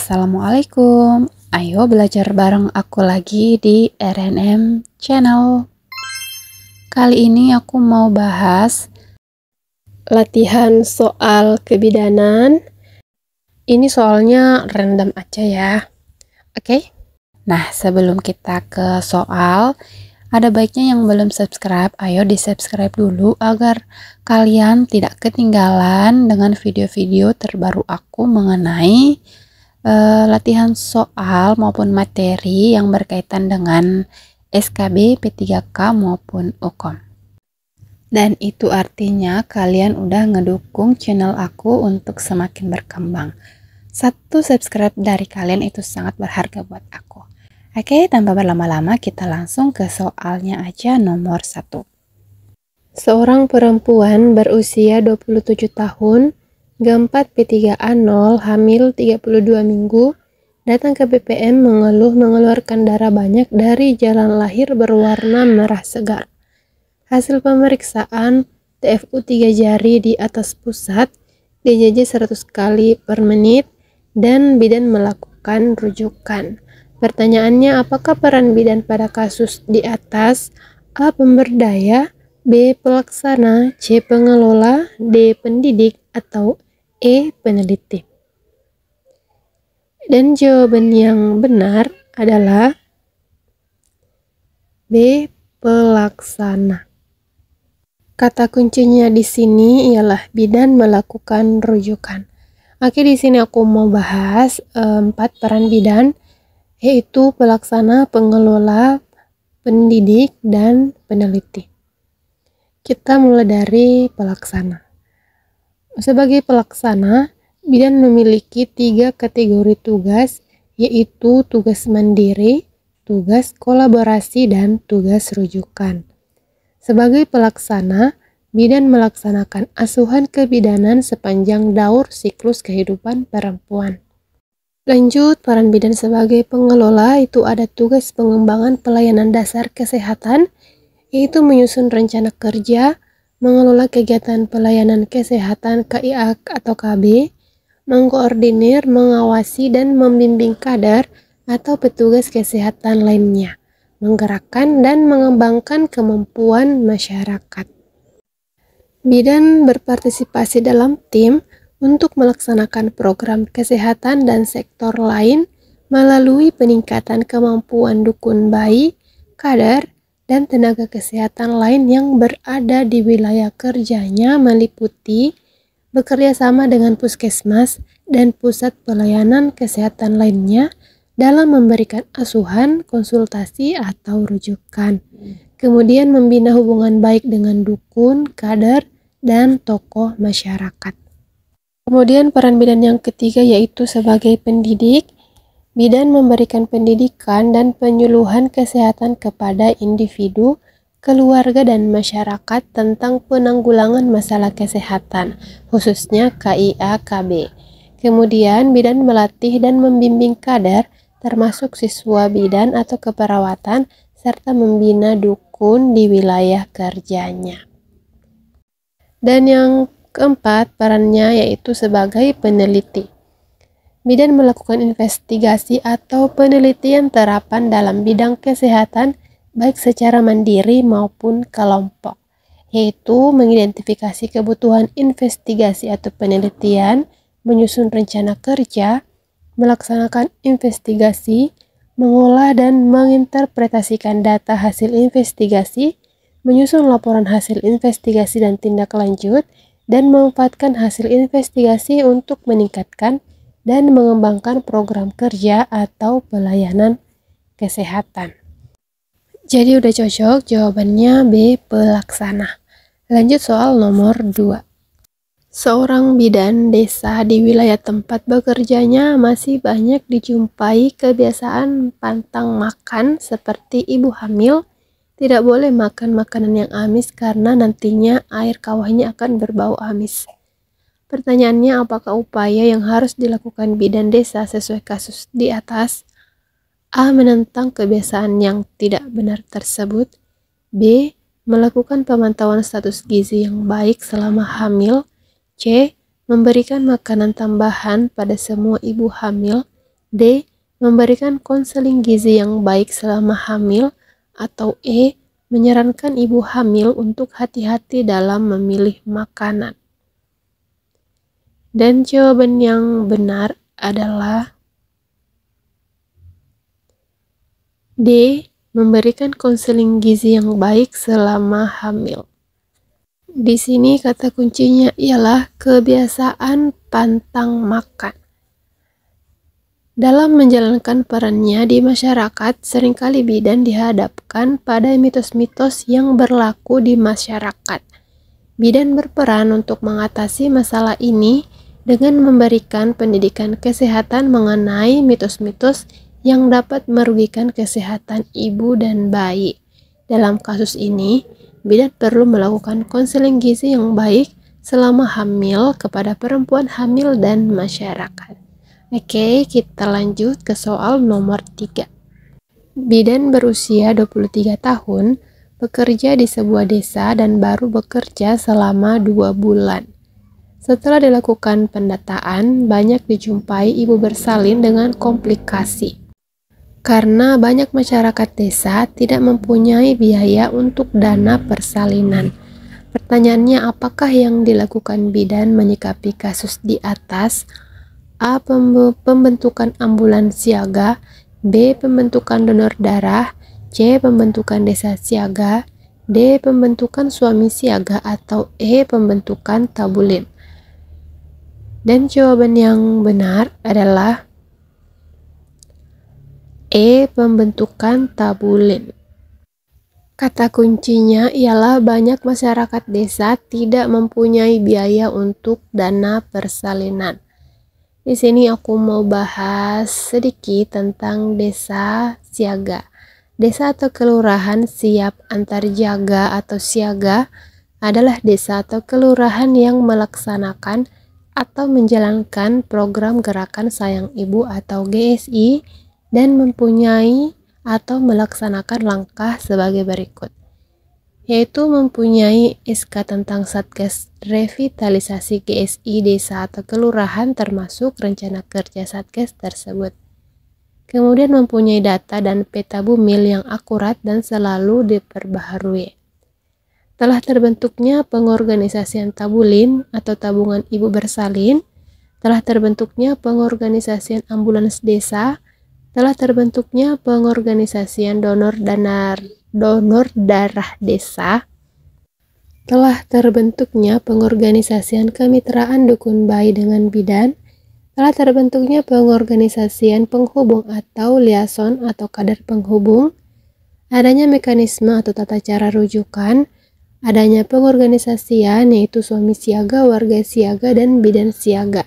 Assalamualaikum, ayo belajar bareng aku lagi di RNM Channel. Kali ini aku mau bahas latihan soal kebidanan. Ini soalnya random aja ya, oke? Nah, sebelum kita ke soal, ada baiknya yang belum subscribe, ayo di subscribe dulu agar kalian tidak ketinggalan dengan video-video terbaru aku mengenai latihan soal maupun materi yang berkaitan dengan SKB, P3K maupun UKOM. Dan itu artinya kalian udah ngedukung channel aku untuk semakin berkembang. Satu subscribe dari kalian itu sangat berharga buat aku. Oke, tanpa berlama-lama kita langsung ke soalnya aja nomor 1. Seorang perempuan berusia 27 tahun G4 P3A0 hamil 32 minggu datang ke BPM mengeluh mengeluarkan darah banyak dari jalan lahir berwarna merah segar. Hasil pemeriksaan TFU 3 jari di atas pusat, DJJ 100 kali per menit, dan bidan melakukan rujukan. Pertanyaannya, apakah peran bidan pada kasus di atas? A. Pemberdaya, B. Pelaksana, C. Pengelola, D. Pendidik, atau E. Peneliti. Dan jawaban yang benar adalah B. Pelaksana. Kata kuncinya di sini ialah bidan melakukan rujukan. Oke, di sini aku mau bahas 4 peran bidan, yaitu pelaksana, pengelola, pendidik, dan peneliti. Kita mulai dari pelaksana. Sebagai pelaksana, bidan memiliki 3 kategori tugas, yaitu tugas mandiri, tugas kolaborasi, dan tugas rujukan. Sebagai pelaksana, bidan melaksanakan asuhan kebidanan sepanjang daur siklus kehidupan perempuan. Lanjut, peran bidan sebagai pengelola itu ada tugas pengembangan pelayanan dasar kesehatan, yaitu menyusun rencana kerja, mengelola kegiatan pelayanan kesehatan KIA atau KB, mengkoordinir, mengawasi, dan membimbing kader atau petugas kesehatan lainnya, menggerakkan dan mengembangkan kemampuan masyarakat. Bidan berpartisipasi dalam tim untuk melaksanakan program kesehatan dan sektor lain melalui peningkatan kemampuan dukun bayi, kader, dan tenaga kesehatan lain yang berada di wilayah kerjanya meliputi bekerja sama dengan puskesmas dan pusat pelayanan kesehatan lainnya dalam memberikan asuhan, konsultasi, atau rujukan. Kemudian membina hubungan baik dengan dukun, kader, dan tokoh masyarakat. Kemudian peran bidan yang ketiga yaitu sebagai pendidik. Bidan memberikan pendidikan dan penyuluhan kesehatan kepada individu, keluarga, dan masyarakat tentang penanggulangan masalah kesehatan, khususnya KIA KB. Kemudian bidan melatih dan membimbing kader, termasuk siswa bidan atau keperawatan, serta membina dukun di wilayah kerjanya. Dan yang keempat, perannya yaitu sebagai peneliti. Bidan melakukan investigasi atau penelitian terapan dalam bidang kesehatan baik secara mandiri maupun kelompok, yaitu mengidentifikasi kebutuhan investigasi atau penelitian, menyusun rencana kerja, melaksanakan investigasi, mengolah dan menginterpretasikan data hasil investigasi, menyusun laporan hasil investigasi dan tindak lanjut, dan memanfaatkan hasil investigasi untuk meningkatkan dan mengembangkan program kerja atau pelayanan kesehatan. Jadi udah cocok, jawabannya B. Pelaksana. Lanjut soal nomor 2. Seorang bidan desa di wilayah tempat bekerjanya masih banyak dijumpai kebiasaan pantang makan seperti ibu hamil tidak boleh makan makanan yang amis karena nantinya air kawahnya akan berbau amis. Pertanyaannya, apakah upaya yang harus dilakukan bidan desa sesuai kasus di atas? A. Menentang kebiasaan yang tidak benar tersebut. B. Melakukan pemantauan status gizi yang baik selama hamil. C. Memberikan makanan tambahan pada semua ibu hamil. D. Memberikan konseling gizi yang baik selama hamil, atau E. Menyarankan ibu hamil untuk hati-hati dalam memilih makanan. Dan jawaban yang benar adalah D. Memberikan konseling gizi yang baik selama hamil. Di sini kata kuncinya ialah kebiasaan pantang makan. Dalam menjalankan perannya di masyarakat, seringkali bidan dihadapkan pada mitos-mitos yang berlaku di masyarakat. Bidan berperan untuk mengatasi masalah ini dengan memberikan pendidikan kesehatan mengenai mitos-mitos yang dapat merugikan kesehatan ibu dan bayi. Dalam kasus ini, bidan perlu melakukan konseling gizi yang baik selama hamil kepada perempuan hamil dan masyarakat. Oke, kita lanjut ke soal nomor 3. Bidan berusia 23 tahun, bekerja di sebuah desa dan baru bekerja selama 2 bulan. Setelah dilakukan pendataan, banyak dijumpai ibu bersalin dengan komplikasi. Karena banyak masyarakat desa tidak mempunyai biaya untuk dana persalinan. Pertanyaannya, apakah yang dilakukan bidan menyikapi kasus di atas? A. Pembentukan ambulans siaga, B. Pembentukan donor darah, C. Pembentukan desa siaga, D. Pembentukan suami siaga, atau E. Pembentukan tabulin. Dan jawaban yang benar adalah E. Pembentukan tabulin. Kata kuncinya ialah banyak masyarakat desa tidak mempunyai biaya untuk dana persalinan. Di sini aku mau bahas sedikit tentang desa siaga. Desa atau kelurahan siap antar jaga atau siaga adalah desa atau kelurahan yang melaksanakan atau menjalankan program Gerakan Sayang Ibu atau GSI dan mempunyai atau melaksanakan langkah sebagai berikut, yaitu mempunyai SK tentang Satgas Revitalisasi GSI desa atau kelurahan termasuk rencana kerja Satgas tersebut. Kemudian mempunyai data dan peta bumil yang akurat dan selalu diperbaharui. Telah terbentuknya pengorganisasian tabulin atau tabungan ibu bersalin, telah terbentuknya pengorganisasian ambulans desa, telah terbentuknya pengorganisasian donor darah desa, telah terbentuknya pengorganisasian kemitraan dukun bayi dengan bidan, telah terbentuknya pengorganisasian penghubung atau liaison atau kader penghubung, adanya mekanisme atau tata cara rujukan, adanya pengorganisasian yaitu suami siaga, warga siaga, dan bidan siaga.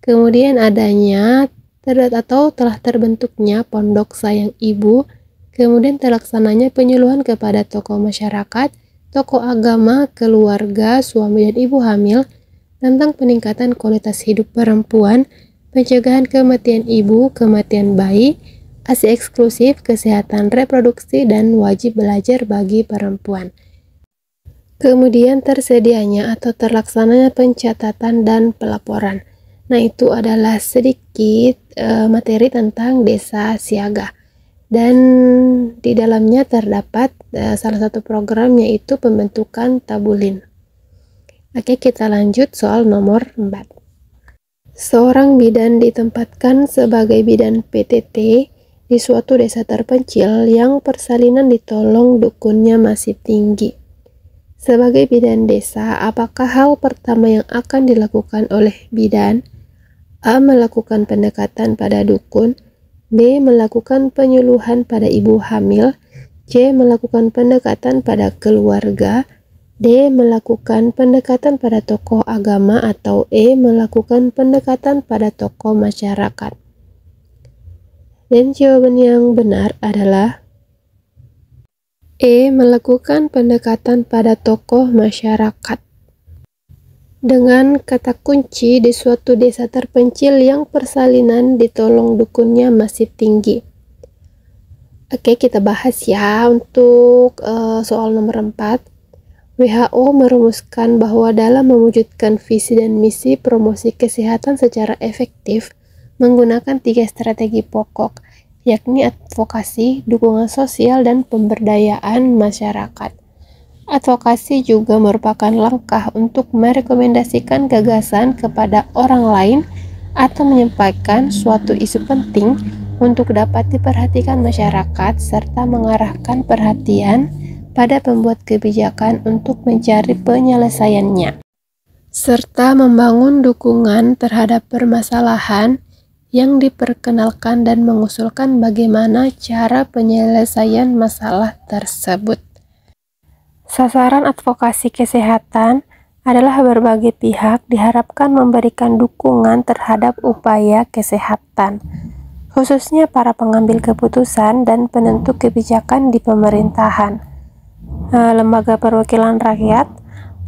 Kemudian adanya telah terbentuknya pondok sayang ibu, kemudian terlaksananya penyuluhan kepada tokoh masyarakat, tokoh agama, keluarga, suami dan ibu hamil tentang peningkatan kualitas hidup perempuan, pencegahan kematian ibu, kematian bayi, ASI eksklusif, kesehatan reproduksi, dan wajib belajar bagi perempuan. Kemudian tersedianya atau terlaksananya pencatatan dan pelaporan. Nah, itu adalah sedikit materi tentang desa siaga. Dan di dalamnya terdapat salah satu program yaitu pembentukan tabulin. Oke, kita lanjut soal nomor 4. Seorang bidan ditempatkan sebagai bidan PTT di suatu desa terpencil yang persalinan ditolong dukunnya masih tinggi. Sebagai bidan desa, apakah hal pertama yang akan dilakukan oleh bidan? A. Melakukan pendekatan pada dukun, B. Melakukan penyuluhan pada ibu hamil, C. Melakukan pendekatan pada keluarga, D. Melakukan pendekatan pada tokoh agama, atau E. Melakukan pendekatan pada tokoh masyarakat. Dan jawaban yang benar adalah E. Melakukan pendekatan pada tokoh masyarakat. Dengan kata kunci di suatu desa terpencil yang persalinan ditolong dukunnya masih tinggi. Oke, kita bahas ya untuk soal nomor 4. WHO merumuskan bahwa dalam mewujudkan visi dan misi promosi kesehatan secara efektif, menggunakan 3 strategi pokok, yakni advokasi, dukungan sosial, dan pemberdayaan masyarakat. Advokasi juga merupakan langkah untuk merekomendasikan gagasan kepada orang lain atau menyampaikan suatu isu penting untuk dapat diperhatikan masyarakat serta mengarahkan perhatian pada pembuat kebijakan untuk mencari penyelesaiannya, serta membangun dukungan terhadap permasalahan yang diperkenalkan dan mengusulkan bagaimana cara penyelesaian masalah tersebut. Sasaran advokasi kesehatan adalah berbagai pihak diharapkan memberikan dukungan terhadap upaya kesehatan, khususnya para pengambil keputusan dan penentu kebijakan di pemerintahan, lembaga perwakilan rakyat,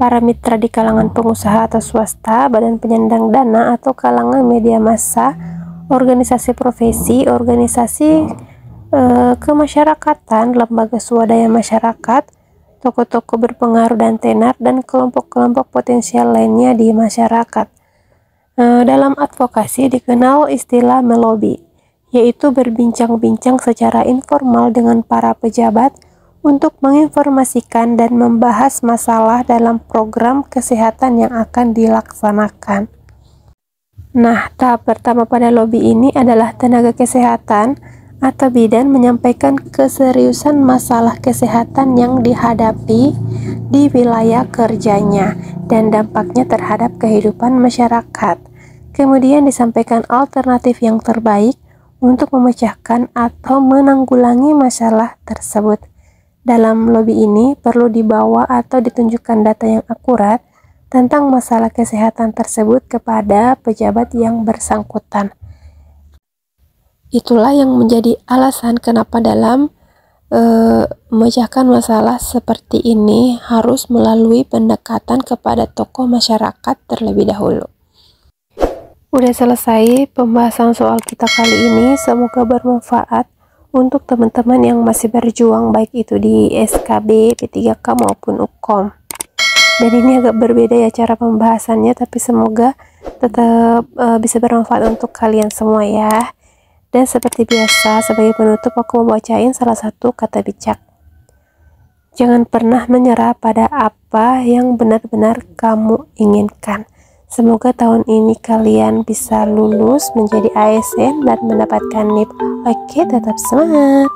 para mitra di kalangan pengusaha atau swasta, badan penyandang dana atau kalangan media massa, organisasi profesi, organisasi kemasyarakatan, lembaga swadaya masyarakat, tokoh-tokoh berpengaruh dan tenar, dan kelompok-kelompok potensial lainnya di masyarakat. Dalam advokasi dikenal istilah melobi, yaitu berbincang-bincang secara informal dengan para pejabat untuk menginformasikan dan membahas masalah dalam program kesehatan yang akan dilaksanakan. Nah, tahap pertama pada lobi ini adalah tenaga kesehatan atau bidan menyampaikan keseriusan masalah kesehatan yang dihadapi di wilayah kerjanya dan dampaknya terhadap kehidupan masyarakat. Kemudian disampaikan alternatif yang terbaik untuk memecahkan atau menanggulangi masalah tersebut. Dalam lobi ini perlu dibawa atau ditunjukkan data yang akurat tentang masalah kesehatan tersebut kepada pejabat yang bersangkutan. Itulah yang menjadi alasan kenapa dalam memecahkan masalah seperti ini harus melalui pendekatan kepada tokoh masyarakat terlebih dahulu. Udah selesai pembahasan soal kita kali ini, semoga bermanfaat untuk teman-teman yang masih berjuang baik itu di SKB, P3K maupun UKOM. Dan ini agak berbeda ya cara pembahasannya, tapi semoga tetap bisa bermanfaat untuk kalian semua ya. Dan seperti biasa, sebagai penutup aku mau bacain salah satu kata bijak. Jangan pernah menyerah pada apa yang benar-benar kamu inginkan. Semoga tahun ini kalian bisa lulus menjadi ASN dan mendapatkan NIP. Oke, tetap semangat!